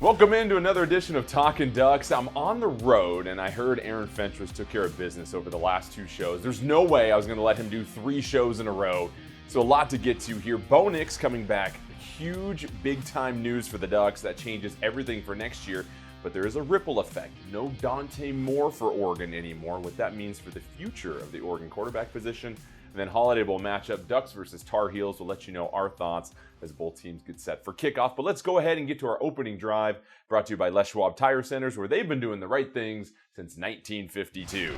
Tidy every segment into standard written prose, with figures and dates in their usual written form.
Welcome into another edition of Talkin Ducks. I'm on the road, and I heard Aaron Fentress took care of business over the last 2 shows. There's no way I was going to let him do 3 shows in a row, so a lot to get to here. Bo Nix coming back. Huge, big-time news for the Ducks. That changes everything for next year, but there is a ripple effect. No Dante Moore for Oregon anymore. What that means for the future of the Oregon quarterback position. And then Holiday Bowl matchup, Ducks versus Tar Heels. We'll let you know our thoughts as both teams get set for kickoff. But let's go ahead and get to our opening drive, brought to you by Les Schwab Tire Centers, where they've been doing the right things since 1952.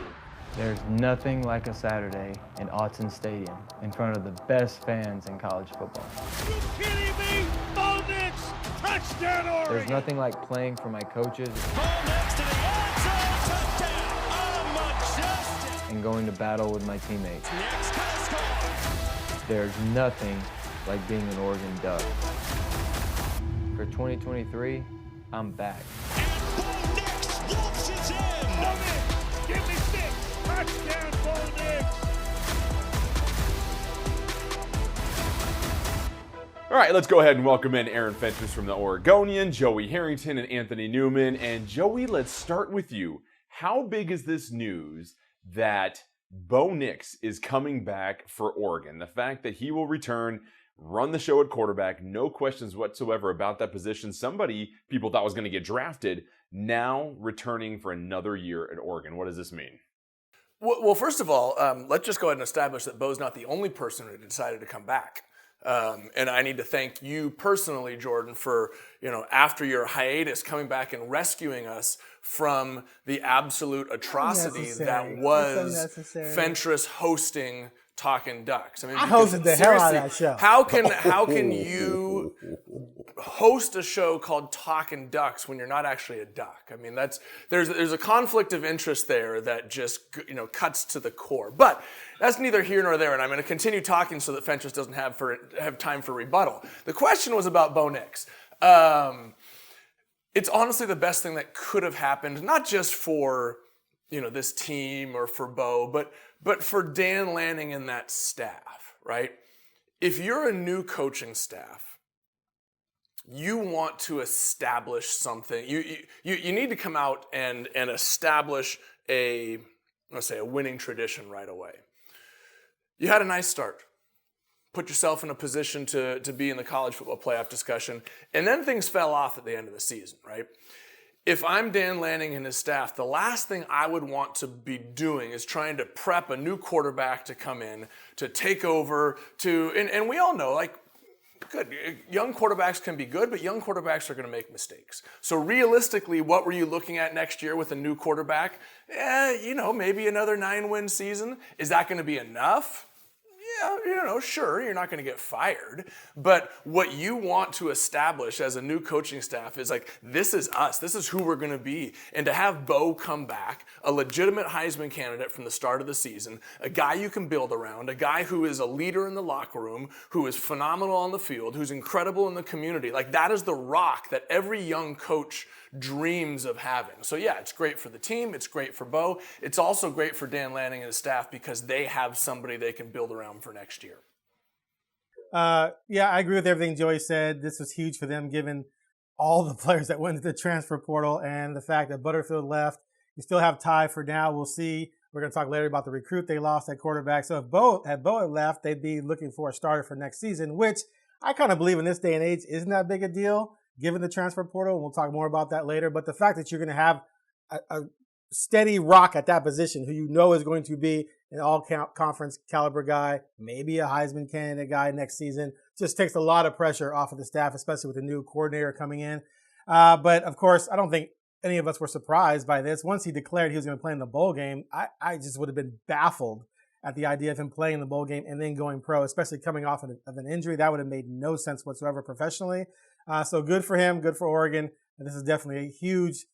There's nothing like a Saturday in Autzen Stadium in front of the best fans in college football. Are you kidding me? Bo Nix, touchdown Oregon! There's nothing like playing for my coaches Bo Nix to the end zone, touchdown! Majestic! and going to battle with my teammates. Next gonna score! There's nothing like being an Oregon Duck. For 2023, I'm back. And Bo Nix launches in! Bo Nix, give me 6! Touchdown, Bo Nix! All right, let's go ahead and welcome in Aaron Fentress from the Oregonian, Joey Harrington, and Anthony Newman. And Joey, let's start with you. How big is this news that Bo Nix is coming back for Oregon? The fact that he will return, run the show at quarterback, no questions whatsoever about that position. Somebody people thought was going to get drafted, now returning for another year at Oregon. What does this mean? Well, first of all, let's just go ahead and establish that Bo's not the only person who decided to come back. And I need to thank you personally, Jordan, for, after your hiatus, coming back and rescuing us from the absolute atrocity that was Fentress hosting Talkin Ducks. I hosted the hell out of that show. How can you host a show called Talkin Ducks when you're not actually a duck? I mean, there's a conflict of interest there that just cuts to the core. But that's neither here nor there, and I'm going to continue talking so that Fentress doesn't have time for rebuttal. The question was about Bo Nix. It's honestly the best thing that could have happened, not just for this team or for Bo, but for Dan Lanning and that staff, right? If you're a new coaching staff, you want to establish something. You need to come out and establish a winning tradition right away. You had a nice start. Put yourself in a position to be in the college football playoff discussion, and then things fell off at the end of the season, right? If I'm Dan Lanning and his staff, the last thing I would want to be doing is trying to prep a new quarterback to come in, to take over, and we all know, good, young quarterbacks can be good, but young quarterbacks are going to make mistakes. So realistically, what were you looking at next year with a new quarterback? Maybe another 9-win season. Is that going to be enough? Yeah, sure, you're not going to get fired. But what you want to establish as a new coaching staff is this is us. This is who we're going to be. And to have Bo come back, a legitimate Heisman candidate from the start of the season, a guy you can build around, a guy who is a leader in the locker room, who is phenomenal on the field, who's incredible in the community. That is the rock that every young coach dreams of having. So yeah, it's great for the team. It's great for Bo. It's also great for Dan Lanning and his staff because they have somebody they can build around for next year. Yeah, I agree with everything Joey said. This was huge for them, given all the players that went to the transfer portal and the fact that Butterfield left. You still have Ty for now. We'll see. We're going to talk later about the recruit they lost at quarterback. So if Bo had left, they'd be looking for a starter for next season, which I kind of believe in this day and age isn't that big a deal, given the transfer portal. And we'll talk more about that later. But the fact that you're going to have a steady rock at that position who is going to be an all-conference caliber guy, maybe a Heisman candidate guy next season, just takes a lot of pressure off of the staff, especially with the new coordinator coming in. But, of course, I don't think any of us were surprised by this. Once he declared he was going to play in the bowl game, I just would have been baffled at the idea of him playing in the bowl game and then going pro, especially coming off of an injury. That would have made no sense whatsoever professionally. So good for him, good for Oregon. And this is definitely a huge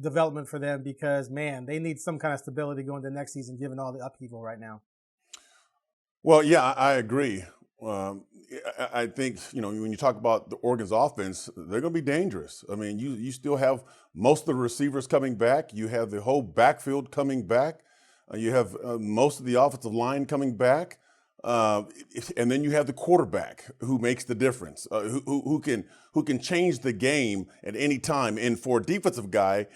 development for them because, man, they need some kind of stability going to next season given all the upheaval right now. Well, yeah, I agree. I think, when you talk about the Oregon's offense, they're going to be dangerous. I mean, you still have most of the receivers coming back. You have the whole backfield coming back. You have most of the offensive line coming back. And then you have the quarterback who makes the difference, who can change the game at any time. And for a defensive guy,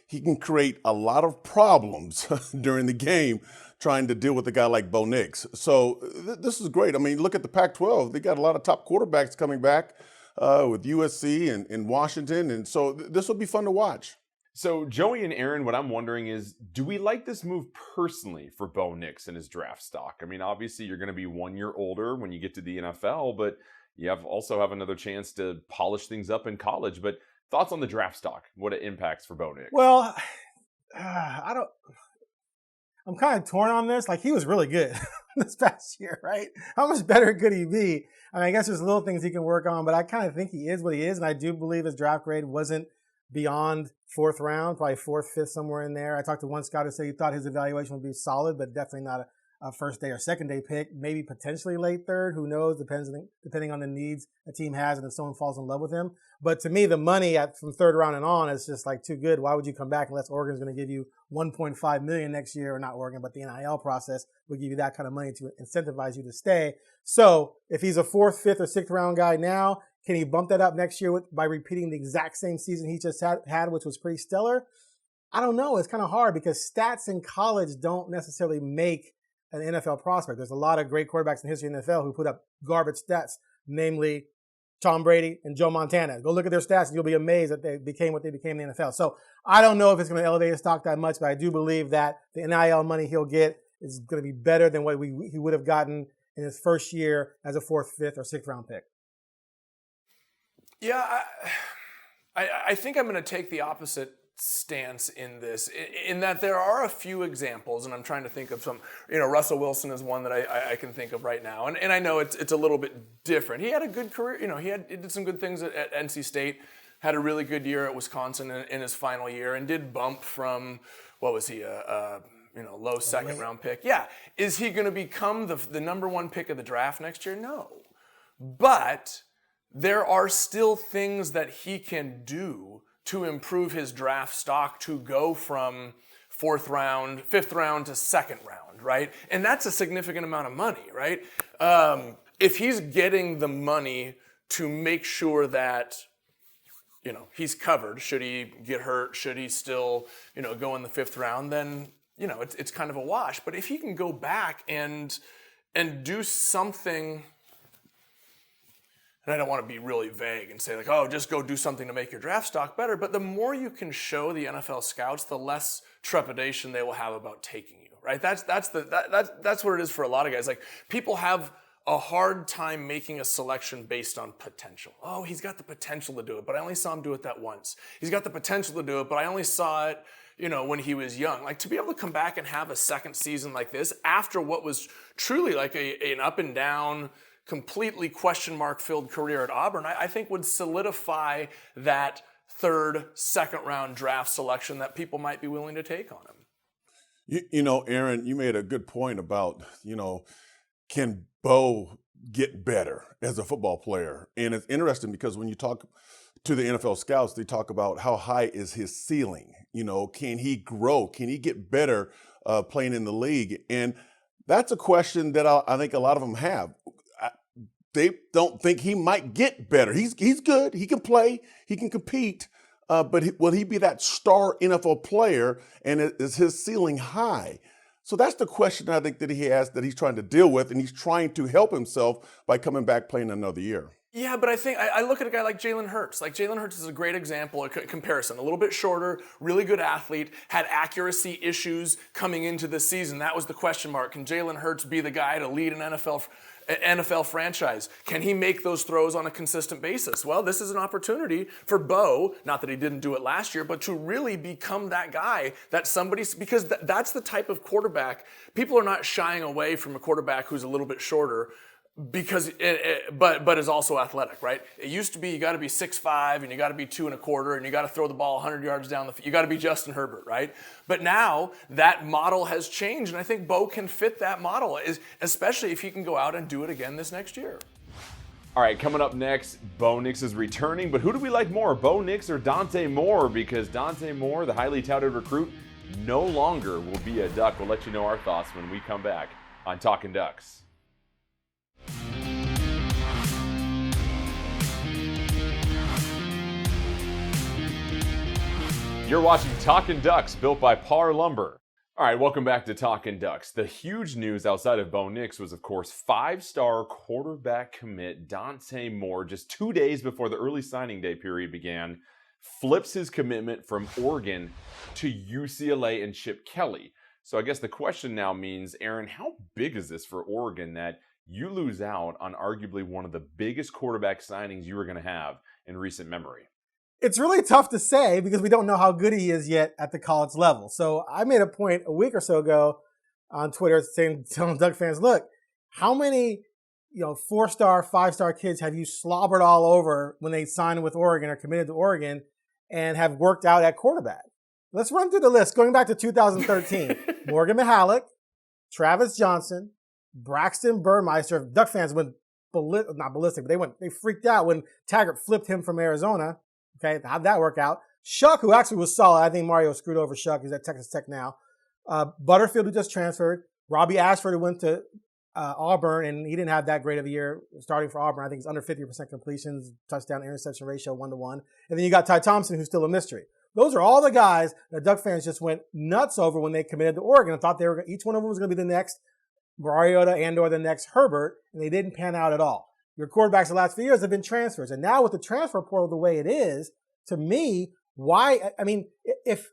he can create a lot of problems during the game trying to deal with a guy like Bo Nix. So this is great. I mean, look at the Pac-12. They got a lot of top quarterbacks coming back with USC and Washington. And so this will be fun to watch. So Joey and Aaron, what I'm wondering is, do we like this move personally for Bo Nix and his draft stock? I mean, obviously you're going to be 1 year older when you get to the NFL, but you also have another chance to polish things up in college. But thoughts on the draft stock, what it impacts for Bo Nix? Well, I'm kind of torn on this. Like, he was really good this past year, right? How much better could he be? I mean, I guess there's little things he can work on, but I kind of think he is what he is. And I do believe his draft grade wasn't beyond 4th round, probably 4th, 5th, somewhere in there. I talked to one scout who said he thought his evaluation would be solid, but definitely not a first day or second day pick. Maybe potentially late 3rd. Who knows? Depending on the needs a team has and if someone falls in love with him. But to me, the money from 3rd round and on is just like too good. Why would you come back unless Oregon's going to give you $1.5 million next year, or not Oregon, but the NIL process will give you that kind of money to incentivize you to stay. So if he's a 4th, 5th, or 6th round guy now, can he bump that up next year by repeating the exact same season he just had, which was pretty stellar? I don't know. It's kind of hard because stats in college don't necessarily make an NFL prospect. There's a lot of great quarterbacks in the history of the NFL who put up garbage stats, namely Tom Brady and Joe Montana. Go look at their stats and you'll be amazed that they became what they became in the NFL. So I don't know if it's going to elevate his stock that much, but I do believe that the NIL money he'll get is going to be better than what he would have gotten in his first year as a 4th, 5th, or 6th round pick. Yeah, I think I'm going to take the opposite stance in this, in that there are a few examples, and I'm trying to think of some. Russell Wilson is one that I can think of right now, and I know it's a little bit different. He had a good career. He did some good things at NC State, had a really good year at Wisconsin in his final year, and did bump from, what was he, low 2nd round pick. Yeah, is he going to become the number 1 pick of the draft next year? No, but there are still things that he can do to improve his draft stock to go from 4th round, 5th round to 2nd round, right? And that's a significant amount of money, right? If he's getting the money to make sure that, he's covered, should he get hurt, should he still, go in the 5th round, then, it's kind of a wash. But if he can go back and do something, and I don't want to be really vague and say just go do something to make your draft stock better. But the more you can show the NFL scouts, the less trepidation they will have about taking you, right? That's what it is for a lot of guys. Like, people have a hard time making a selection based on potential. Oh, he's got the potential to do it, but I only saw him do it that once. He's got the potential to do it, but I only saw it, when he was young. Like, to be able to come back and have a second season like this after what was truly like an up and down, completely question mark filled career at Auburn, I think would solidify that 3rd, 2nd round draft selection that people might be willing to take on him. Aaron, you made a good point about, can Bo get better as a football player? And it's interesting because when you talk to the NFL scouts, they talk about how high is his ceiling? Can he grow? Can he get better playing in the league? And that's a question that I think a lot of them have. They don't think he might get better. He's good. He can play. He can compete. But will he be that star NFL player? And is his ceiling high? So that's the question I think that he has, that he's trying to deal with, and he's trying to help himself by coming back playing another year. Yeah, but I think I look at a guy like Jalen Hurts. Like, Jalen Hurts is a great example, a comparison. A little bit shorter, really good athlete, had accuracy issues coming into the season. That was the question mark. Can Jalen Hurts be the guy to lead an NFL franchise? Can he make those throws on a consistent basis? Well, this is an opportunity for Bo, not that he didn't do it last year, but to really become that guy that because that's the type of quarterback. People are not shying away from a quarterback who's a little bit shorter, because but is also athletic, right? It used to be you got to be 6'5" and you got to be 2 1/4 and you got to throw the ball 100 yards down the field. You got to be Justin Herbert, right? But now that model has changed, and I think Bo can fit that model, especially if he can go out and do it again this next year. All right, coming up next, Bo Nix is returning, but who do we like more, Bo Nix or Dante Moore? Because Dante Moore, the highly touted recruit, no longer will be a Duck. We'll let you know our thoughts when we come back on Talkin Ducks. You're watching Talkin Ducks, built by Par Lumber. All right, welcome back to Talkin Ducks. The huge news outside of Bo Nix was, of course, five-star quarterback commit Dante Moore, just 2 days before the early signing day period began, flips his commitment from Oregon to UCLA and Chip Kelly. So I guess the question now means, Aaron, how big is this for Oregon that you lose out on arguably one of the biggest quarterback signings you were going to have in recent memory? It's really tough to say because we don't know how good he is yet at the college level. So I made a point a week or so ago on Twitter telling Duck fans, look, how many 4-star, 5-star kids have you slobbered all over when they signed with Oregon or committed to Oregon and have worked out at quarterback? Let's run through the list. Going back to 2013, Morgan Mihalik, Travis Johnson, Braxton Burmeister. Duck fans went not ballistic, but they freaked out when Taggart flipped him from Arizona. Okay, how'd that work out? Shuck, who actually was solid. I think Mario screwed over Shuck. He's at Texas Tech now. Butterfield, who just transferred. Robbie Ashford, who went to Auburn, and he didn't have that great of a year starting for Auburn. I think he's under 50% completions, touchdown interception ratio 1-to-1. And then you got Ty Thompson, who's still a mystery. Those are all the guys that Duck fans just went nuts over when they committed to Oregon and thought each one of them was going to be the next Mariota or the next Herbert, and they didn't pan out at all. Your quarterbacks the last few years have been transfers. And now with the transfer portal the way it is, to me, if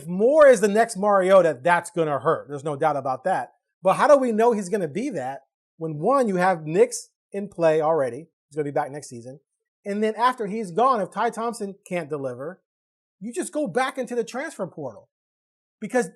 Moore is the next Mariota, that's going to hurt. There's no doubt about that. But how do we know he's going to be that when, one, you have Nix in play already. He's going to be back next season. And then after he's gone, if Ty Thompson can't deliver, you just go back into the transfer portal. Because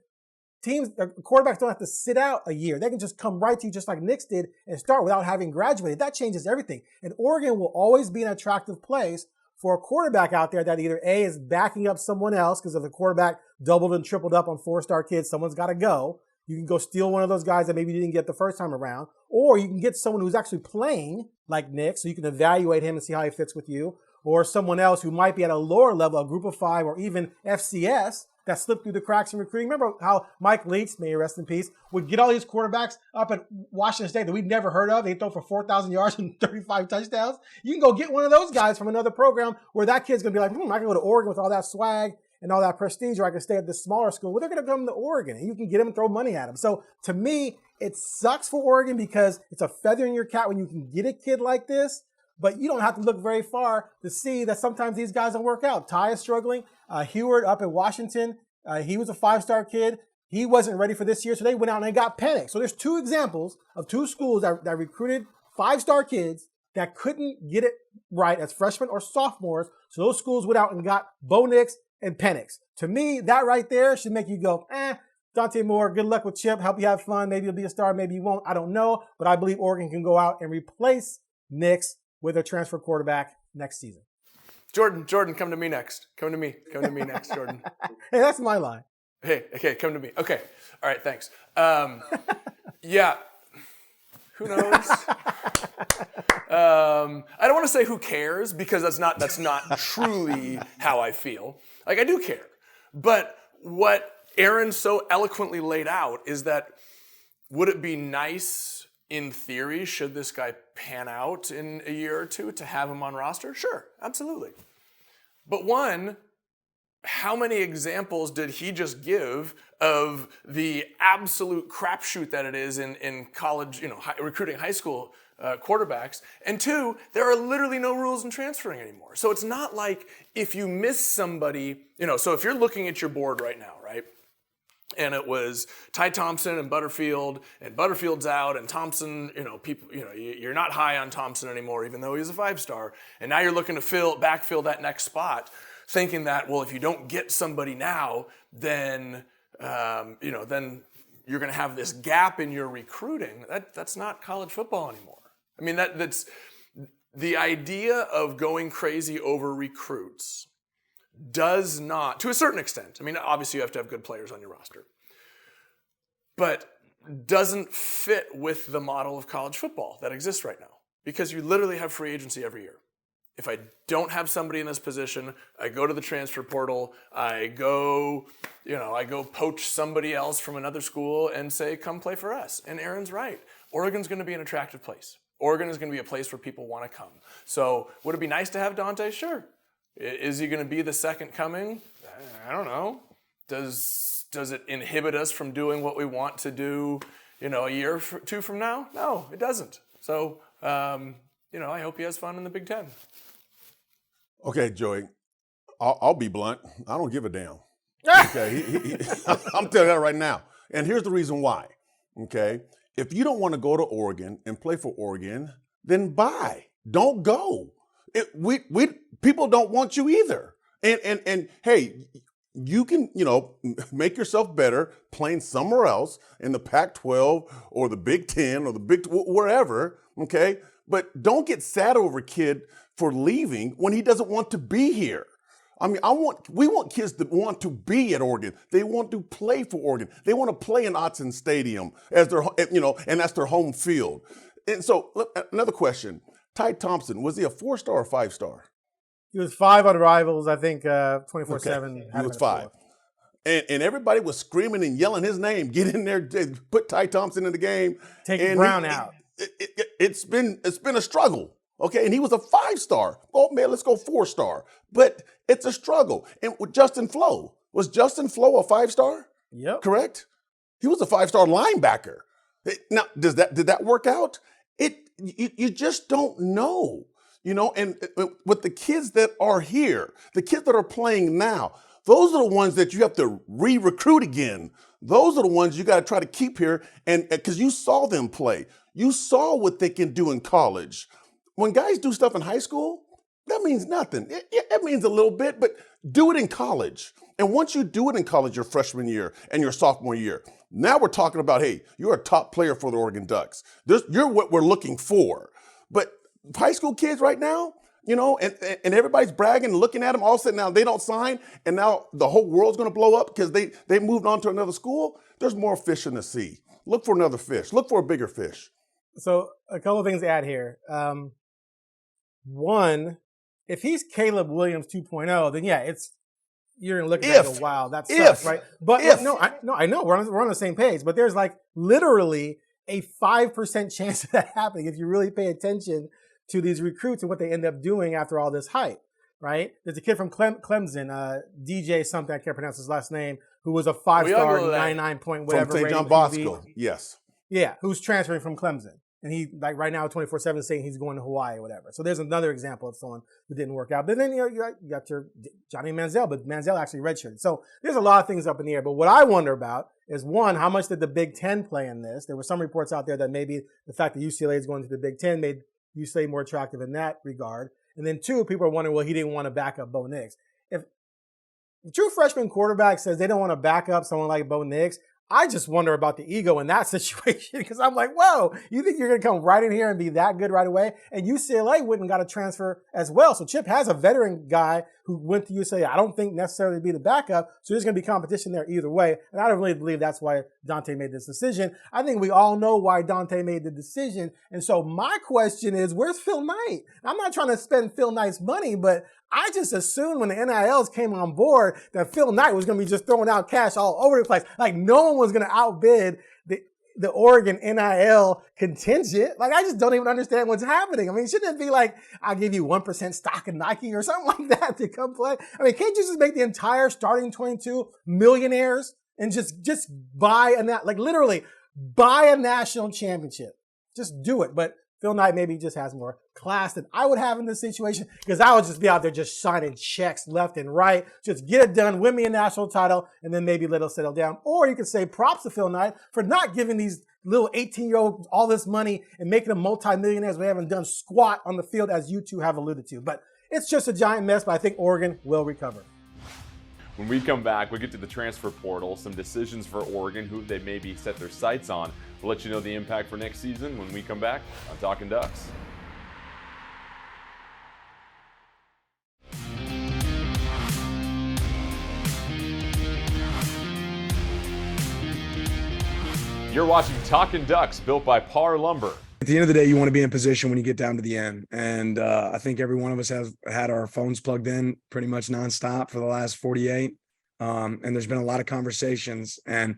quarterbacks don't have to sit out a year. They can just come right to you just like Nix did and start without having graduated. That changes everything. And Oregon will always be an attractive place for a quarterback out there that either A, is backing up someone else, because if the quarterback doubled and tripled up on 4-star kids, someone's got to go. You can go steal one of those guys that maybe you didn't get the first time around. Or you can get someone who's actually playing like Nix, so you can evaluate him and see how he fits with you. Or someone else who might be at a lower level, a group of 5, or even FCS, that slipped through the cracks in recruiting. Remember how Mike Leach, may he rest in peace, would get all these quarterbacks up at Washington State that we'd never heard of. They'd throw for 4,000 yards and 35 touchdowns. You can go get one of those guys from another program where that kid's going to be like, I can go to Oregon with all that swag and all that prestige, or I can stay at this smaller school. Well, they're going to come to Oregon, and you can get them and throw money at them. So to me, it sucks for Oregon because it's a feather in your cap when you can get a kid like this. But you don't have to look very far to see that sometimes these guys don't work out. Ty is struggling. Heward up in Washington, he was a 5-star kid. He wasn't ready for this year, so they went out and they got Penix. So there's 2 examples of 2 schools that recruited 5-star kids that couldn't get it right as freshmen or sophomores. So those schools went out and got Bo Nix and Penix. To me, that right there should make you go, Dante Moore, good luck with Chip. Hope you have fun. Maybe you'll be a star, maybe you won't. I don't know. But I believe Oregon can go out and replace Nix with a transfer quarterback next season. Jordan, come to me next. Come to me next, Jordan. Hey, that's my line. Hey, okay, come to me. Okay, all right, thanks. Yeah, who knows? I don't want to say who cares because that's not truly how I feel. Like, I do care. But what Aaron so eloquently laid out is that would it be nice in theory, should this guy pan out in a year or two, to have him on roster? Sure, absolutely. But one, how many examples did he just give of the absolute crapshoot that it is in college, recruiting high school quarterbacks? And 2, there are literally no rules in transferring anymore. So it's not like if you miss somebody, so if you're looking at your board right now, right? And it was Ty Thompson and Butterfield's out, and Thompson, you're not high on Thompson anymore, even though he's a 5-star. And now you're looking to backfill that next spot, thinking that, well, if you don't get somebody now, then, then you're going to have this gap in your recruiting. That's not college football anymore. I mean, that's the idea of going crazy over recruits does not, to a certain extent, I mean, obviously you have to have good players on your roster, but doesn't fit with the model of college football that exists right now, because you literally have free agency every year. If I don't have somebody in this position, I go to the transfer portal, I go poach somebody else from another school and say, come play for us. And Aaron's right. Oregon's going to be an attractive place. Oregon is going to be a place where people want to come. So would it be nice to have Dante? Sure. Is he going to be the second coming? I don't know. Does it inhibit us from doing what we want to do, a year or two from now? No, it doesn't. So, I hope he has fun in the Big Ten. Okay, Joey, I'll be blunt. I don't give a damn. Okay, I'm telling you that right now. And here's the reason why. Okay, if you don't want to go to Oregon and play for Oregon, then bye. Don't go. People don't want you either. And hey, you can, make yourself better playing somewhere else in the Pac-12 or the Big Ten or the wherever, okay? But don't get sad over a kid for leaving when he doesn't want to be here. I mean, we want kids that want to be at Oregon. They want to play for Oregon. They want to play in Autzen Stadium as their, and that's their home field. And so, another question. Ty Thompson, was he a 4-star or 5-star? He was 5 on Rivals, I think, 24/7. Okay. He was 5. And everybody was screaming and yelling his name. Get in there, put Ty Thompson in the game. Take Brown out. It's been a struggle. Okay, and he was a 5-star. Oh man, let's go 4-star. But it's a struggle. And with Justin Flo, was Justin Flo a 5-star? Yep. Correct? He was a 5-star linebacker. Now, did that work out? You just don't know. And with the kids that are here, the kids that are playing now, those are the ones that you have to re-recruit again. Those are the ones you got to try to keep here, and because you saw them play. You saw what they can do in college. When guys do stuff in high school, that means nothing. It means a little bit, but do it in college. And once you do it in college your freshman year and your sophomore year, now we're talking about, hey, you're a top player for the Oregon Ducks. You're what we're looking for. But high school kids right now, and everybody's bragging and looking at them, all of a sudden now they don't sign, and now the whole world's going to blow up because they moved on to another school. There's more fish in the sea. Look for another fish. Look for a bigger fish. So a couple of things to add here. One, if he's Caleb Williams 2.0, then yeah, you're gonna look at that and go, wow, that sucks, right? But I know we're on the same page. But there's like literally a 5% chance of that happening if you really pay attention to these recruits and what they end up doing after all this hype, right? There's a kid from Clemson, DJ something, I can't pronounce his last name, who was a 5-star, 99 point whatever. From St. John Bosco, yes. Yeah, who's transferring from Clemson. And he, like right now, 24/7 saying he's going to Hawaii or whatever. So there's another example of someone who didn't work out. But then you got your Johnny Manziel, but Manziel actually redshirted. So there's a lot of things up in the air. But what I wonder about is, one, how much did the Big Ten play in this? There were some reports out there that maybe the fact that UCLA is going to the Big Ten made UCLA more attractive in that regard. And then two, people are wondering, well, he didn't want to back up Bo Nix. If the true freshman quarterback says they don't want to back up someone like Bo Nix, I just wonder about the ego in that situation because I'm like, whoa, you think you're going to come right in here and be that good right away? And UCLA wouldn't got a transfer as well. So Chip has a veteran guy who went to UCLA. I don't think necessarily to be the backup. So there's going to be competition there either way. And I don't really believe that's why Dante made this decision. I think we all know why Dante made the decision. And so my question is, where's Phil Knight? I'm not trying to spend Phil Knight's money, but I just assumed when the NILs came on board that Phil Knight was going to be just throwing out cash all over the place. Like no one was going to outbid the Oregon NIL contingent. Like I just don't even understand what's happening. I mean, shouldn't it be like, I'll give you 1% stock in Nike or something like that to come play? I mean, can't you just make the entire starting 22 millionaires and just buy literally buy a national championship? Just do it. But Phil Knight maybe just has more class than I would have in this situation because I would just be out there just signing checks left and right. Just get it done, win me a national title, and then maybe let it settle down. Or you could say props to Phil Knight for not giving these little 18-year-olds all this money and making them multimillionaires when they haven't done squat on the field, as you two have alluded to. But it's just a giant mess, but I think Oregon will recover. When we come back, we'll get to the transfer portal, some decisions for Oregon, who they maybe set their sights on. We'll let you know the impact for next season when we come back on Talkin Ducks. You're watching Talkin Ducks, built by Par Lumber. At the end of the day, you want to be in position when you get down to the end. And I think every one of us has had our phones plugged in pretty much nonstop for the last 48. And there's been a lot of conversations. And,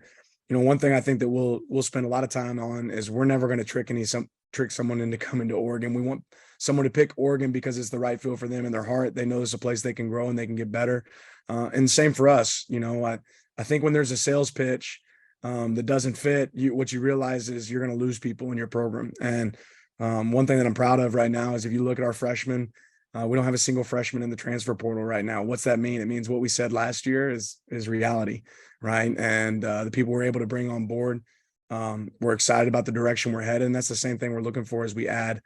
one thing I think that we'll spend a lot of time on is we're never going to trick someone into coming to Oregon. We want someone to pick Oregon because it's the right field for them in their heart. They know it's a place they can grow and they can get better. And same for us. I think when there's a sales pitch that doesn't fit, what you realize is you're going to lose people in your program. And one thing that I'm proud of right now is if you look at our freshmen, we don't have a single freshman in the transfer portal right now. What's that mean? It means what we said last year is reality, right? And the people we're able to bring on board, we're excited about the direction we're headed. And that's the same thing we're looking for as we add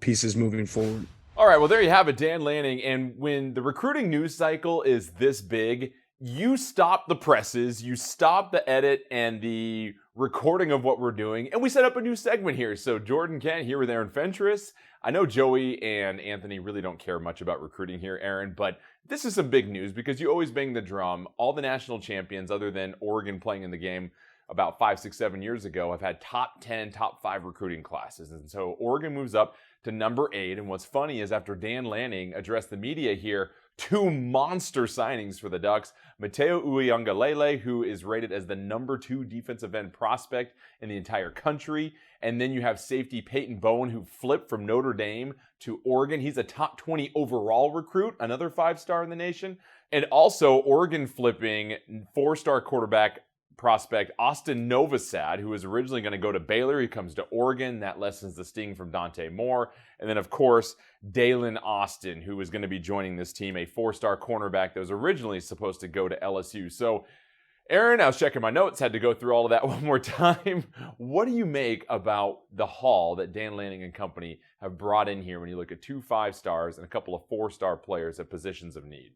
pieces moving forward. All right, well, there you have it, Dan Lanning. And when the recruiting news cycle is this big, you stop the presses, you stop the edit and the recording of what we're doing, and we set up a new segment here. So Jordan Kent here with Aaron Fentress. I know Joey and Anthony really don't care much about recruiting here, Aaron, but this is some big news because you always bang the drum. All the national champions, other than Oregon playing in the game about 5, 6, 7 years ago, have had top 10, top 5 recruiting classes. And so Oregon moves up to number 8. And what's funny is after Dan Lanning addressed the media here, 2 monster signings for the Ducks. Mateo Uiagalelei, who is rated as the number 2 defensive end prospect in the entire country. And then you have safety Peyton Bowen, who flipped from Notre Dame to Oregon. He's a top 20 overall recruit, another 5-star in the nation. And also Oregon flipping 4-star quarterback prospect Austin Novosad, who was originally going to go to Baylor. He comes to Oregon. That lessens the sting from Dante Moore. And then, of course, Dalen Austin, who was going to be joining this team, a 4-star cornerback that was originally supposed to go to LSU. So, Aaron, I was checking my notes, had to go through all of that one more time. What do you make about the haul that Dan Lanning and company have brought in here when you look at 2 5-stars and a couple of 4-star players at positions of need?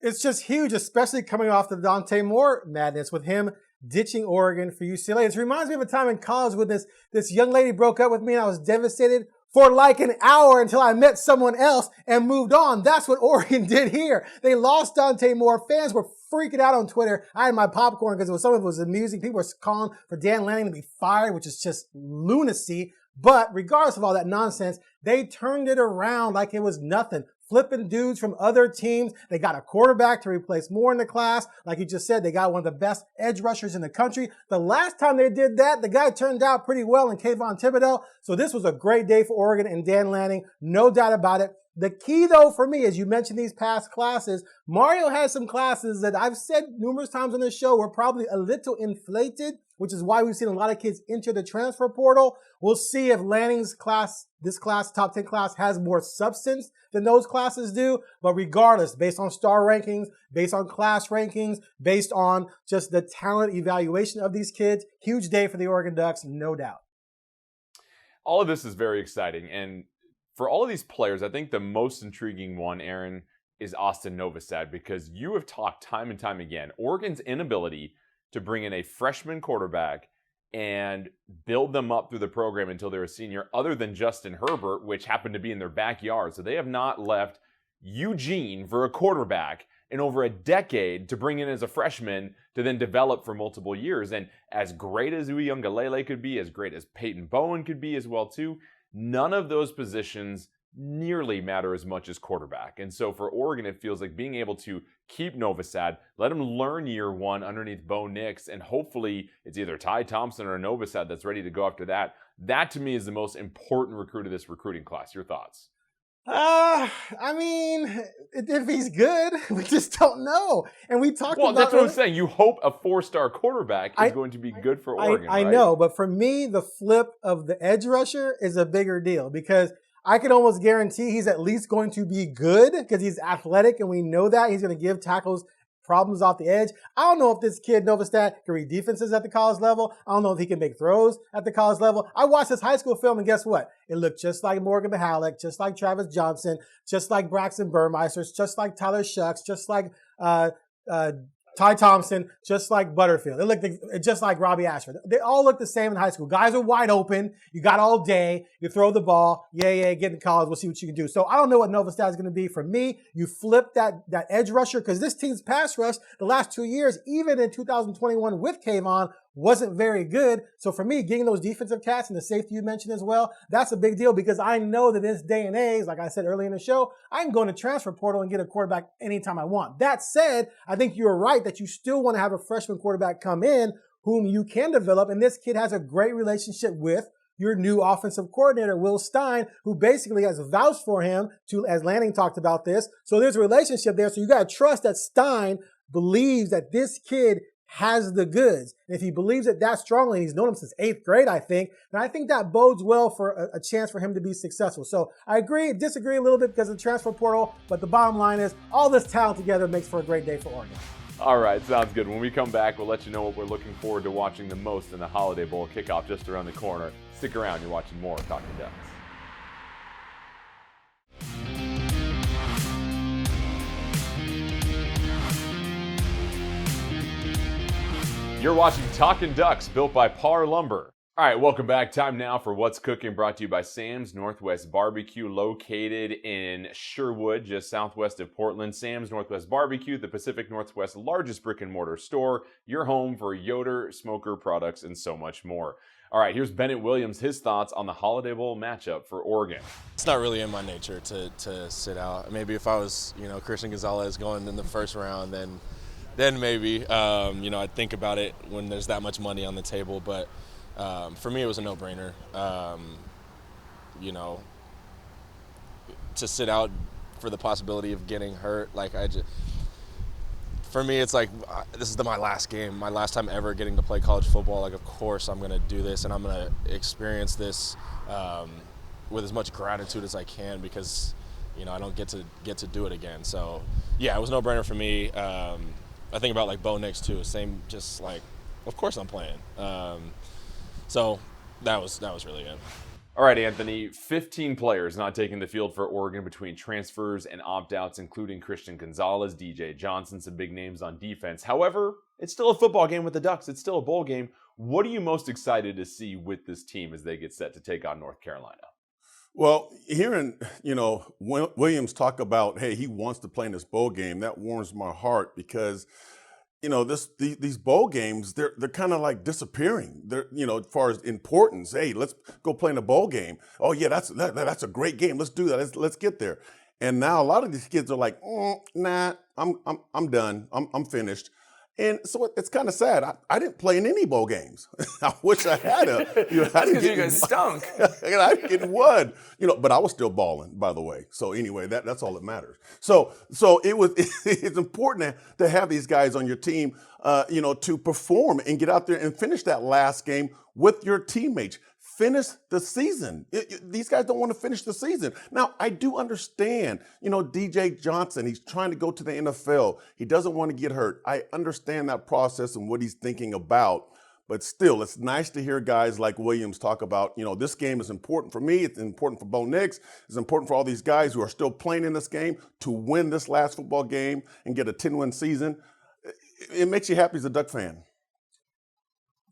It's just huge, especially coming off the Dante Moore madness with him ditching Oregon for UCLA. It reminds me of a time in college when this young lady broke up with me and I was devastated for like an hour until I met someone else and moved on. That's what Oregon did here. They lost Dante Moore. Fans were freaking out on Twitter. I had my popcorn because some of it was amusing. People were calling for Dan Lanning to be fired, which is just lunacy. But regardless of all that nonsense, they turned it around like it was nothing. Flipping dudes from other teams. They got a quarterback to replace Moore in the class. Like you just said, they got one of the best edge rushers in the country. The last time they did that, the guy turned out pretty well in Kayvon Thibodeau. So this was a great day for Oregon and Dan Lanning. No doubt about it. The key, though, for me, as you mentioned these past classes, Mario has some classes that I've said numerous times on this show were probably a little inflated, which is why we've seen a lot of kids enter the transfer portal. We'll see if Lanning's class, this class, top 10 class, has more substance than those classes do. But regardless, based on star rankings, based on class rankings, based on just the talent evaluation of these kids, huge day for the Oregon Ducks, no doubt. All of this is very exciting. And for all of these players, I think the most intriguing one, Aaron, is Austin Novosad, because you have talked time and time again, Oregon's inability to bring in a freshman quarterback and build them up through the program until they're a senior, other than Justin Herbert, which happened to be in their backyard. So they have not left Eugene for a quarterback in over a decade to bring in as a freshman to then develop for multiple years. And as great as Uiagalelei could be, as great as Peyton Bowen could be as well too, none of those positions nearly matter as much as quarterback. And so for Oregon, it feels like being able to keep Novosad, let him learn year one underneath Bo Nix, and hopefully it's either Ty Thompson or Novosad that's ready to go after that. That to me is the most important recruit of this recruiting class. Your thoughts? I mean, if he's good, we just don't know. And we talked about... Well, that's what I'm saying. You hope a 4-star quarterback is going to be good for Oregon, I right? know, but for me, the flip of the edge rusher is a bigger deal because I can almost guarantee he's at least going to be good because he's athletic and we know that. He's going to give tackles problems off the edge. I don't know if this kid, Novosad, can read defenses at the college level. I don't know if he can make throws at the college level. I watched his high school film and guess what? It looked just like Morgan Mihalik, just like Travis Johnson, just like Braxton Burmeister, just like Tyler Shucks, just like Ty Thompson, just like Butterfield. It looked just like Robbie Ashford. They all look the same in high school. Guys are wide open. You got all day. You throw the ball. Yeah, get in college. We'll see what you can do. So I don't know what Novosad is going to be. For me, you flip that edge rusher because this team's pass rush the last 2 years, even in 2021 with Kayvon, wasn't very good. So for me, getting those defensive cats and the safety you mentioned as well, that's a big deal because I know that this day and age, like I said earlier in the show, I can go in the transfer portal and get a quarterback anytime I want. That said, I think you're right that you still want to have a freshman quarterback come in whom you can develop. And this kid has a great relationship with your new offensive coordinator, Will Stein, who basically has vouched for him as Lanning talked about this. So there's a relationship there. So you got to trust that Stein believes that this kid has the goods. And if he believes it that strongly, and he's known him since 8th grade, I think, then I think that bodes well for a chance for him to be successful. So I disagree a little bit because of the transfer portal, but the bottom line is all this talent together makes for a great day for Oregon. All right, sounds good. When we come back, we'll let you know what we're looking forward to watching the most in the Holiday Bowl kickoff just around the corner. Stick around, you're watching more Talkin Ducks. You're watching Talkin Ducks, built by Par Lumber. All right, welcome back. Time now for What's Cooking, brought to you by Sam's Northwest Barbecue, located in Sherwood, just southwest of Portland. Sam's Northwest Barbecue, the Pacific Northwest's largest brick and mortar store, your home for Yoder, smoker products, and so much more. All right, here's Bennett Williams, his thoughts on the Holiday Bowl matchup for Oregon. It's not really in my nature to sit out. Maybe if I was, Christian Gonzalez going in the first round, then maybe, I'd think about it when there's that much money on the table, but for me, it was a no-brainer. To sit out for the possibility of getting hurt, for me, it's like this is my last game, my last time ever getting to play college football. Like, of course, I'm going to do this, and I'm going to experience this with as much gratitude as I can because, I don't get to do it again. So, yeah, it was a no-brainer for me. I think about Bo Nix too. Same, just of course I'm playing. So that was really it. All right, Anthony, 15 players not taking the field for Oregon between transfers and opt-outs, including Christian Gonzalez, DJ Johnson, some big names on defense. However, it's still a football game with the Ducks. It's still a bowl game. What are you most excited to see with this team as they get set to take on North Carolina? Well, hearing, Williams talk about, hey, he wants to play in this bowl game, that warms my heart because, these bowl games, they're kind of like disappearing. They're, as far as importance, hey, let's go play in a bowl game. Oh yeah, that's a great game. Let's do that. Let's get there. And now a lot of these kids are like, nah, I'm done. I'm finished. And so it's kind of sad. I didn't play in any bowl games. I wish I had a. That's because you guys stunk. I didn't get one. But I was still balling, by the way. So anyway, that's all that matters. So it's important to have these guys on your team, to perform and get out there and finish that last game with your teammates. Finish the season. These guys don't want to finish the season. Now, I do understand, DJ Johnson, he's trying to go to the NFL. He doesn't want to get hurt. I understand that process and what he's thinking about. But still, it's nice to hear guys like Williams talk about, this game is important for me. It's important for Bo Nix. It's important for all these guys who are still playing in this game to win this last football game and get a 10-win season. It makes you happy as a Duck fan.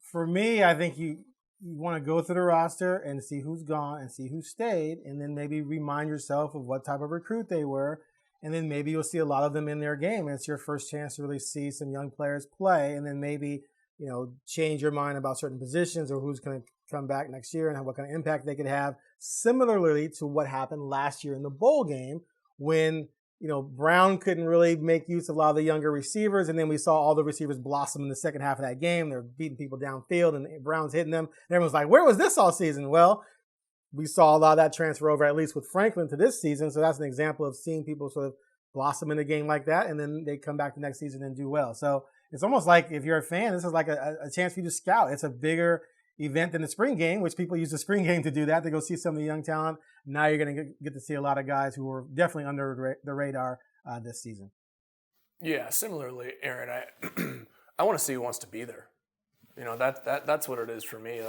For me, I think you want to go through the roster and see who's gone and see who stayed, and then maybe remind yourself of what type of recruit they were, and then maybe you'll see a lot of them in their game. And it's your first chance to really see some young players play, and then maybe change your mind about certain positions or who's going to come back next year and what kind of impact they could have. Similarly to what happened last year in the bowl game when Brown couldn't really make use of a lot of the younger receivers, and then we saw all the receivers blossom in the second half of that game. They're beating people downfield, and Brown's hitting them. And everyone's like, where was this all season? Well, we saw a lot of that transfer over, at least with Franklin, to this season. So that's an example of seeing people sort of blossom in a game like that, and then they come back the next season and do well. So it's almost like if you're a fan, this is like a chance for you to scout. It's a bigger event than the spring game, which people use the spring game to do that, to go see some of the young talent. Now you're going to get to see a lot of guys who were definitely under the radar this season. Yeah, similarly, Aaron, I want to see who wants to be there. That's what it is for me.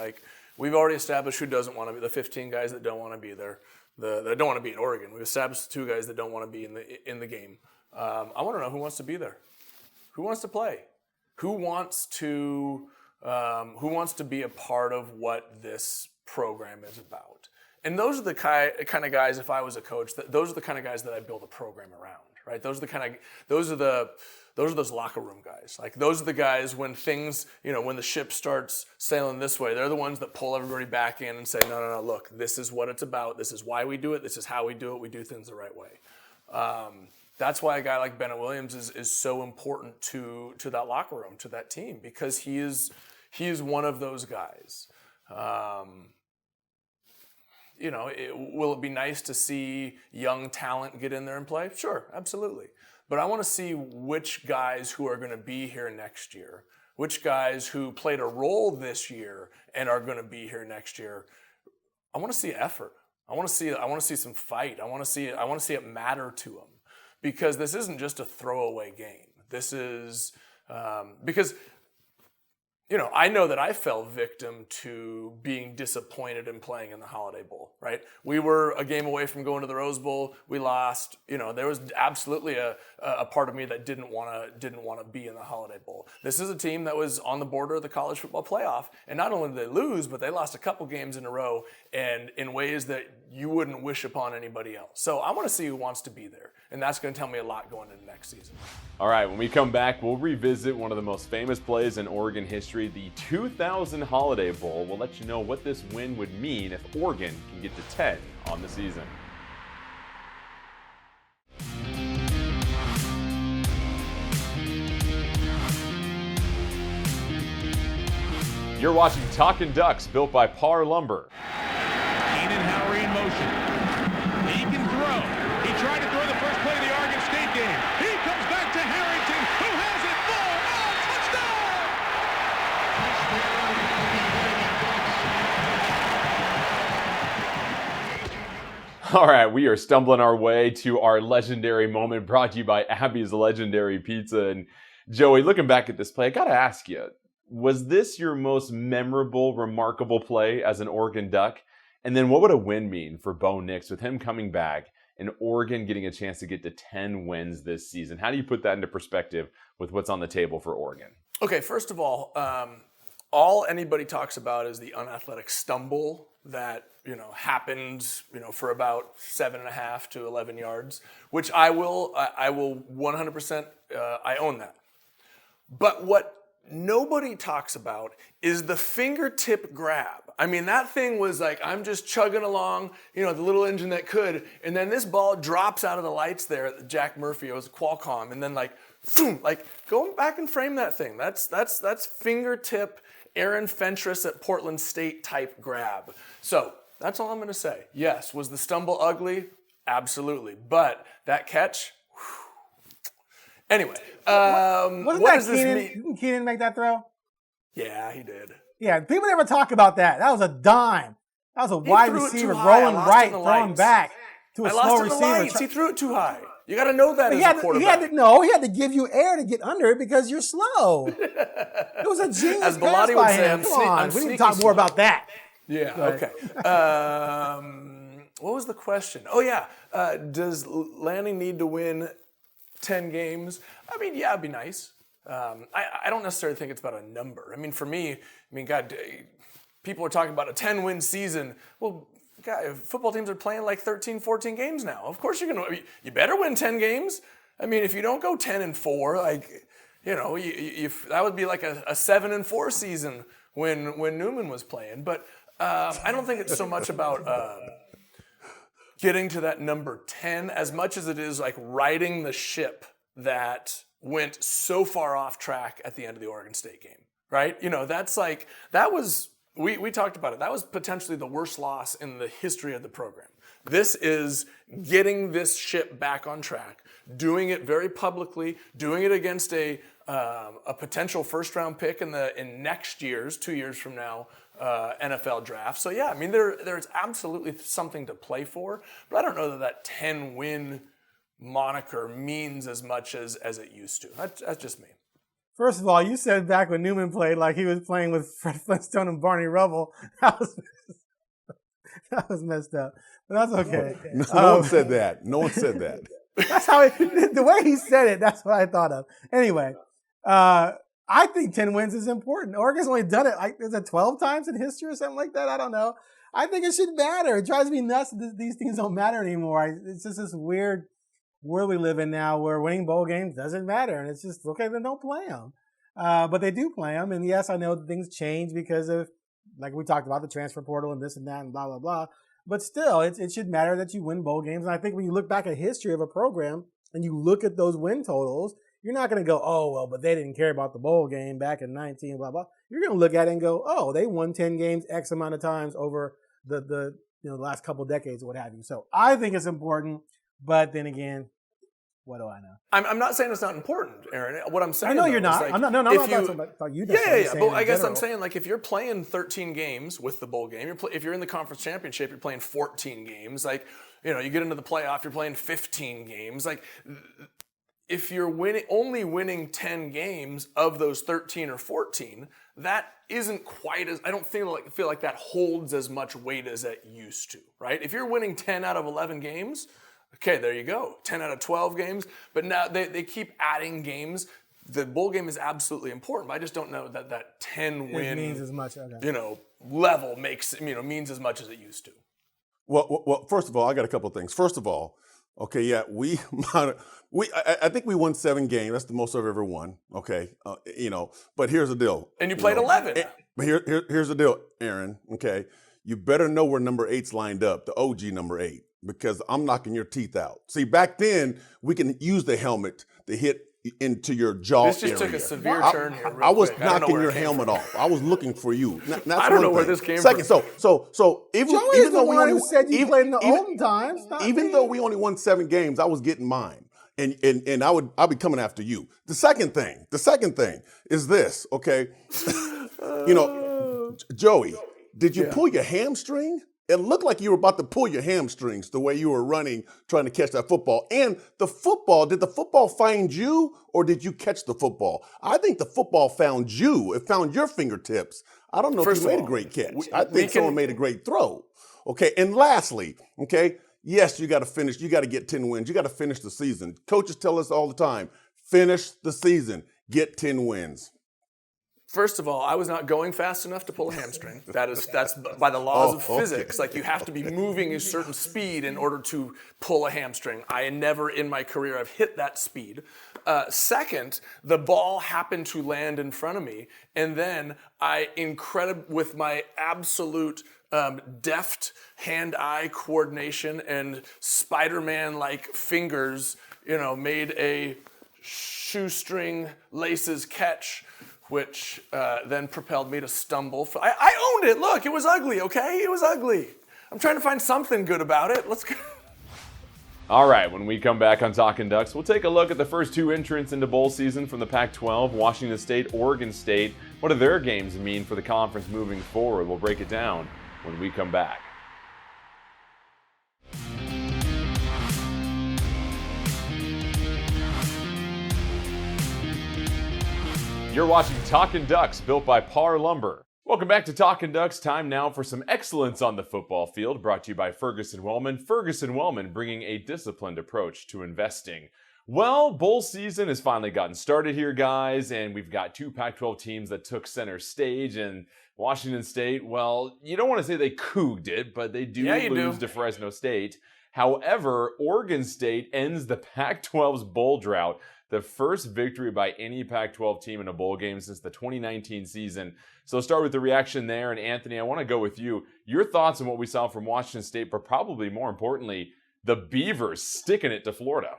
We've already established who doesn't want to be, the 15 guys that don't want to be there, that don't want to be in Oregon. We've established the 2 guys that don't want to be in the game. I want to know who wants to be there, who wants to play, who wants to be a part of what this program is about. And those are the kind of guys, if I was a coach, those are the kind of guys that I build a program around, right? Those are those locker room guys. Those are the guys when things, when the ship starts sailing this way, they're the ones that pull everybody back in and say, no, look, this is what it's about. This is why we do it. This is how we do it. We do things the right way. That's why a guy like Bennett Williams is so important to that locker room, to that team, because he is one of those guys. will it be nice to see young talent get in there and play? Sure, absolutely. But I want to see which guys who are going to be here next year, which guys who played a role this year and are going to be here next year. I want to see effort. I want to see some fight. I want to see it matter to them, because this isn't just a throwaway game. This is because I know that I fell victim to being disappointed in playing in the Holiday Bowl, right? We were a game away from going to the Rose Bowl. We lost. There was absolutely a part of me that didn't want to be in the Holiday Bowl. This is a team that was on the border of the college football playoff, and not only did they lose, but they lost a couple games in a row, and in ways that you wouldn't wish upon anybody else. So I want to see who wants to be there, and that's going to tell me a lot going into next season. All right, when we come back, we'll revisit one of the most famous plays in Oregon history, the 2000 Holiday Bowl. We'll let you know what this win would mean if Oregon can get to 10 on the season. You're watching Talkin Ducks, built by Par Lumber. Keenan Howery in motion. He can throw. He tried to throw the first play of the Oregon State game. He comes back to Harrington, who has it. Touchdown! All right, we are stumbling our way to our legendary moment, brought to you by Abby's Legendary Pizza. And Joey, looking back at this play, I got to ask you, was this your most memorable, remarkable play as an Oregon Duck? And then what would a win mean for Bo Nix with him coming back and Oregon getting a chance to get to 10 wins this season? How do you put that into perspective with what's on the table for Oregon? Okay, first of all anybody talks about is the unathletic stumble that happened for about 7.5 to 11 yards, which I will 100% I own that. But what nobody talks about is the fingertip grab. I mean, that thing was like, I'm just chugging along, the little engine that could, and then this ball drops out of the lights there at Jack Murphy. It was Qualcomm, and then go back and frame that thing. That's fingertip Aaron Fentress at Portland State type grab. So that's all I'm going to say. Yes, was the stumble ugly? Absolutely. But that catch, anyway, what does this mean? Didn't Keenan make that throw? Yeah, he did. Yeah, people never talk about that. That was a dime. That was a wide receiver rolling right, throwing back to a slow receiver. He threw it too high. You got to know that as a quarterback. He had to give you air to get under it because you're slow. It was a genius pass by him. Come on, we need to talk more about that. Yeah, okay. What was the question? Oh, yeah. Does Lanning need to win 10 games? I mean, yeah, it'd be nice. I don't necessarily think it's about a number. I mean, for me, God, people are talking about a 10-win season. Well, God, football teams are playing like 13, 14 games now. Of course you better win 10 games. I mean, if you don't go 10-4, that would be like a 7-4 season when Newman was playing. But I don't think it's so much about getting to that number 10 as much as it is like riding the ship that went so far off track at the end of the Oregon State game, right? We talked about it. That was potentially the worst loss in the history of the program. This is getting this ship back on track, doing it very publicly, doing it against a potential first-round pick in next year's, 2 years from now, NFL draft. So yeah, I mean there's absolutely something to play for, but I don't know that 10-win moniker means as much as it used to. That's just me. First of all, you said back when Newman played like he was playing with Fred Flintstone and Barney Rubble. That was messed up. But that's okay. No one said that. No one said that. That's how the way he said it, that's what I thought of. Anyway, I think 10 wins is important. Oregon's only done it, is it 12 times in history or something like that? I don't know. I think it should matter. It drives me nuts that these things don't matter anymore. It's just this weird world we live in now where winning bowl games doesn't matter. And it's just, okay, then don't play them. But they do play them. And yes, I know that things change because of, like we talked about, the transfer portal and this and that and blah, blah, blah. But still, it should matter that you win bowl games. And I think when you look back at history of a program and you look at those win totals, you're not going to go, oh, well, but they didn't care about the bowl game back in 19, blah, blah. You're going to look at it and go, oh, they won 10 games X amount of times over the the last couple decades or what have you. So I think it's important, but then again, what do I know? I'm not saying it's not important, Aaron. What I'm saying, I know though, you're is not. like, I'm not. No, I'm if not talking about you. Yeah. But I guess I'm saying, like, if you're playing 13 games with the bowl game, if you're in the conference championship, you're playing 14 games. Like, you get into the playoff, you're playing 15 games. Like, if you're only winning 10 games of those 13 or 14, that isn't quite as, I don't feel like that holds as much weight as it used to, right? If you're winning 10 out of 11 games, okay, there you go. 10 out of 12 games. But now they keep adding games. The bowl game is absolutely important, but I just don't know that 10 win means as much. Okay. Level means as much as it used to. Well, first of all, I got a couple of things. First of all, okay, yeah, I think we won 7 games. That's the most I've ever won. Okay, but here's the deal. And you played 11. But here's the deal, Aaron. Okay, you better know where number 8's lined up, the OG number 8, because I'm knocking your teeth out. See, back then we can use the helmet to hit into your jaw area. This just took a severe turn here. I was knocking your helmet off. I was looking for you. I don't know where this came from. So even though we only said you played in the olden times, even though we only won 7 games, I was getting mine, and I'll be coming after you. The second thing is this. Okay, Joey, did you pull your hamstring? It looked like you were about to pull your hamstrings the way you were running, trying to catch that football. And did the football find you, or did you catch the football? I think the football found you. It found your fingertips. I don't know if you made a great catch. I think someone made a great throw. Okay, and lastly, okay, yes, you got to finish. You got to get 10 wins. You got to finish the season. Coaches tell us all the time, finish the season, get 10 wins. First of all, I was not going fast enough to pull a hamstring. That's by the laws of physics. Like, you have to be moving a certain speed in order to pull a hamstring. I never in my career have hit that speed. Second, the ball happened to land in front of me, and then with my absolute deft hand-eye coordination and Spider-Man-like fingers, made a shoestring laces catch, which then propelled me to stumble. I owned it. Look, it was ugly, okay? It was ugly. I'm trying to find something good about it. Let's go. All right, when we come back on Talkin Ducks, we'll take a look at the first 2 entrants into bowl season from the Pac-12, Washington State, Oregon State. What do their games mean for the conference moving forward? We'll break it down when we come back. You're watching Talkin Ducks, built by Par Lumber. Welcome back to Talkin Ducks. Time now for some excellence on the football field, brought to you by Ferguson-Wellman. Ferguson-Wellman, bringing a disciplined approach to investing. Well, bowl season has finally gotten started here, guys, and we've got 2 Pac-12 teams that took center stage. And Washington State, well, you don't want to say they couged it, but they do lose to Fresno State. However, Oregon State ends the Pac-12's bowl drought, the first victory by any Pac-12 team in a bowl game since the 2019 season. So let's start with the reaction there. And Anthony, I want to go with you. Your thoughts on what we saw from Washington State, but probably more importantly, the Beavers sticking it to Florida.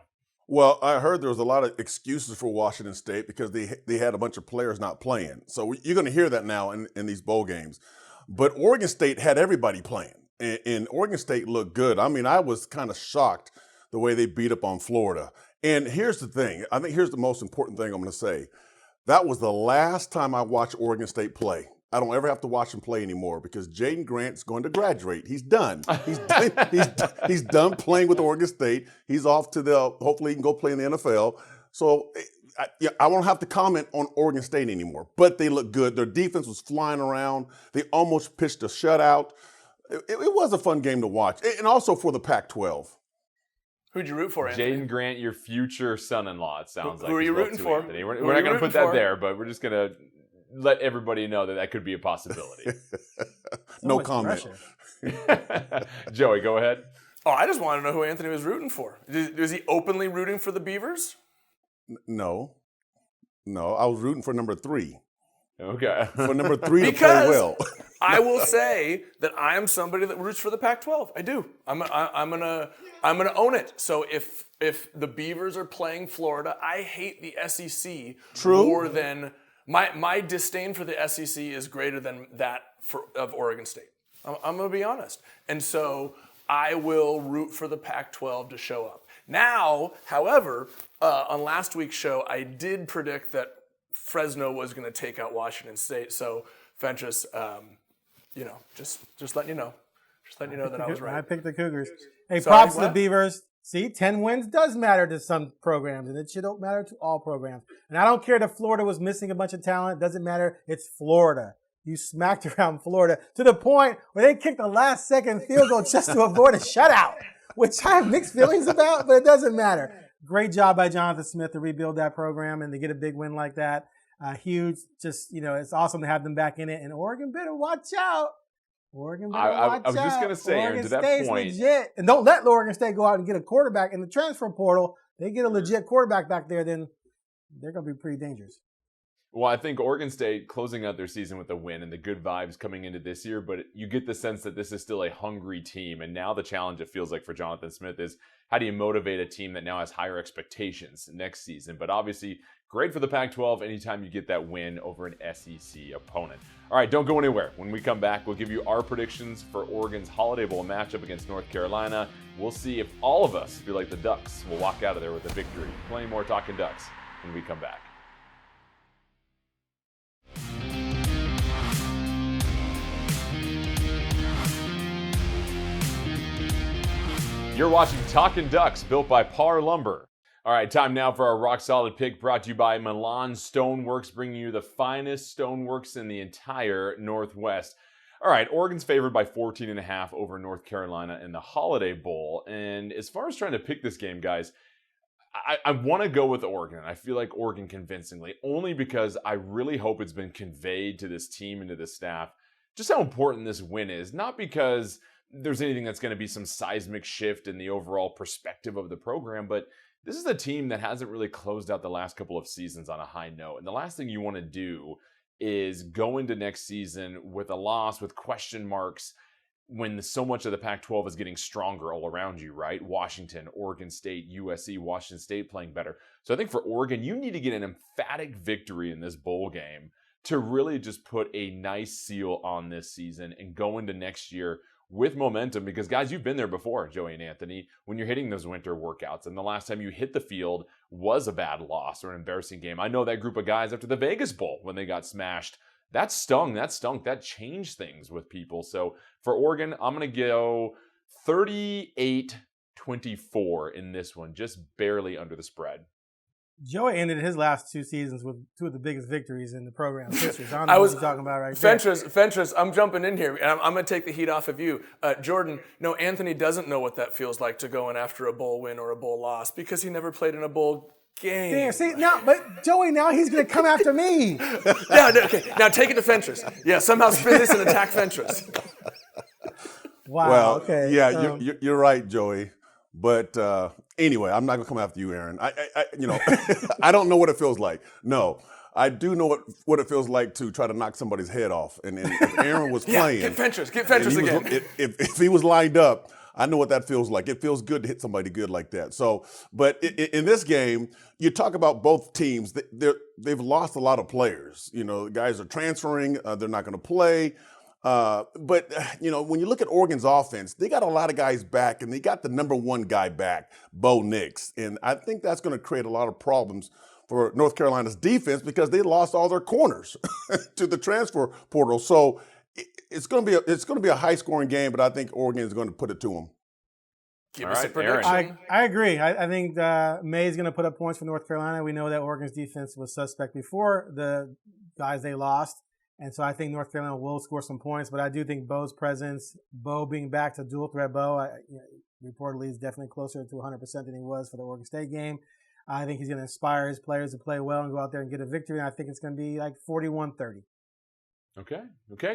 Well, I heard there was a lot of excuses for Washington State because they had a bunch of players not playing. So you're going to hear that now in these bowl games. But Oregon State had everybody playing, and Oregon State looked good. I mean, I was kind of shocked the way they beat up on Florida. And here's the thing. I think here's the most important thing I'm going to say. That was the last time I watched Oregon State play. I don't ever have to watch him play anymore because Jaden Grant's going to graduate. He's done. He's done playing with Oregon State. He's off to hopefully he can go play in the NFL. So I won't have to comment on Oregon State anymore. But they look good. Their defense was flying around. They almost pitched a shutout. It was a fun game to watch. And also for the Pac-12. Who'd you root for, Anthony? Jaden Grant, your future son-in-law, it sounds like. Who are you rooting for? Anthony. We're not going to put that there, but we're just going to let everybody know that could be a possibility. No comment. Joey, go ahead. Oh, I just want to know who Anthony was rooting for. Was he openly rooting for the Beavers? No, I was rooting for number 3. Okay. For number 3 to play well. I will say that I am somebody that roots for the Pac-12. I do. I'm gonna own it. So if the Beavers are playing Florida, I hate the SEC more than my disdain for the SEC is greater than that of Oregon State. I'm going to be honest. And so I will root for the Pac-12 to show up. Now, however, on last week's show, I did predict that Fresno was going to take out Washington State. So, Fentress, just letting you know. Just letting you know that I was right. I picked the Cougars. Hey, Sorry, props to the what? Beavers. See, 10 wins does matter to some programs, and it should don't matter to all programs. And I don't care that Florida was missing a bunch of talent. It doesn't matter. It's Florida. You smacked around Florida to the point where they kicked a last-second field goal just to avoid a shutout, which I have mixed feelings about, but it doesn't matter. Great job by Jonathan Smith to rebuild that program and to get a big win like that. Huge. Just, it's awesome to have them back in it. And Oregon better watch out. Oregon better watch out. I was just going to say, Aaron, to that State's point. legit. And don't let Oregon State go out and get a quarterback in the transfer portal. They get a legit quarterback back there, then they're going to be pretty dangerous. Well, I think Oregon State closing out their season with a win and the good vibes coming into this year, but you get the sense that this is still a hungry team. And now the challenge, it feels like, for Jonathan Smith is how do you motivate a team that now has higher expectations next season? But obviously, great for the Pac-12 anytime you get that win over an SEC opponent. All right, don't go anywhere. When we come back, we'll give you our predictions for Oregon's Holiday Bowl matchup against North Carolina. We'll see if all of us feel like the Ducks will walk out of there with a victory. Plenty more Talkin Ducks when we come back. You're watching Talkin Ducks, built by Par Lumber. All right, time now for our rock solid pick, brought to you by Milan Stoneworks, bringing you the finest stoneworks in the entire Northwest. All right, Oregon's favored by 14.5 over North Carolina in the Holiday Bowl. And as far as trying to pick this game, guys, I want to go with Oregon. I feel like Oregon convincingly, only because I really hope it's been conveyed to this team and to the staff just how important this win is. Not because there's anything that's going to be some seismic shift in the overall perspective of the program, but this is a team that hasn't really closed out the last couple of seasons on a high note. And the last thing you want to do is go into next season with a loss, with question marks, when so much of the Pac-12 is getting stronger all around you, right? Washington, Oregon State, USC, Washington State playing better. So I think for Oregon, you need to get an emphatic victory in this bowl game to really just put a nice seal on this season and go into next year with momentum, because guys, you've been there before, Joey and Anthony, when you're hitting those winter workouts, and the last time you hit the field was a bad loss or an embarrassing game. I know that group of guys after the Vegas Bowl when they got smashed. That stung, that changed things with people. So for Oregon, I'm going to go 38-24 in this one, just barely under the spread. Joey ended his last two seasons with two of the biggest victories in the program's history. So I don't know what you're talking about right there. Fentress, I'm jumping in here, and I'm going to take the heat off of you. Jordan, no, Anthony doesn't know what that feels like to go in after a bowl win or a bowl loss because he never played in a bowl game. Damn, see, now, but Joey, now he's going to come after me. Okay. Now take it to Fentress. Yeah, somehow spin this and attack Fentress. Wow, Well, okay. yeah, you're right, Joey. But anyway, I'm not gonna come after you, Aaron. I I don't know what it feels like. No, I do know what it feels like to try to knock somebody's head off. And if Aaron was playing, get Fentress again. If he was lined up, I know what that feels like. It feels good to hit somebody good like that. So, but in this game, you talk about both teams. They've lost a lot of players. The guys are transferring. They're not going to play. But when you look at Oregon's offense, they got a lot of guys back, and they got the number one guy back, Bo Nix. And I think that's going to create a lot of problems for North Carolina's defense because they lost all their corners to the transfer portal. So it's going to be a high-scoring game, but I think Oregon is going to put it to them. Give us a prediction. I agree. I think May is going to put up points for North Carolina. We know that Oregon's defense was suspect before the guys they lost. And so I think North Carolina will score some points, but I do think Bo's presence, Bo being back to dual threat Bo, reportedly is definitely closer to 100% than he was for the Oregon State game. I think he's going to inspire his players to play well and go out there and get a victory. And I think it's going to be like 41-30. Okay.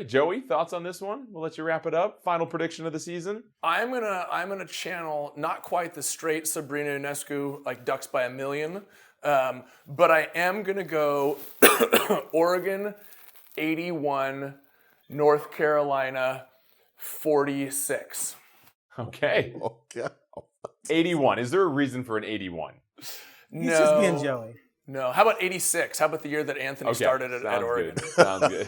Joey, thoughts on this one? We'll let you wrap it up. Final prediction of the season. I'm gonna channel not quite the straight Sabrina Ionescu like Ducks by a million, but I am gonna go Oregon 81, North Carolina 46. Okay. 81. Is there a reason for an 81? He's just being Joey. No. How about 86? How about the year that Anthony started at Oregon? Good. Sounds good.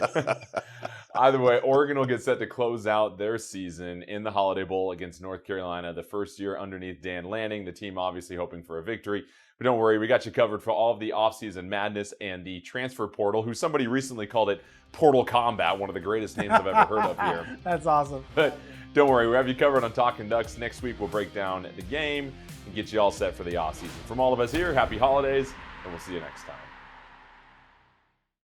Either way, Oregon will get set to close out their season in the Holiday Bowl against North Carolina, the first year underneath Dan Lanning. The team obviously hoping for a victory. But don't worry, we got you covered for all of the offseason madness and the transfer portal, who somebody recently called it Portal Combat, one of the greatest names I've ever heard of here. That's awesome. But don't worry, we have you covered on Talkin Ducks. Next week, we'll break down the game and get you all set for the offseason. From all of us here, happy holidays, and we'll see you next time.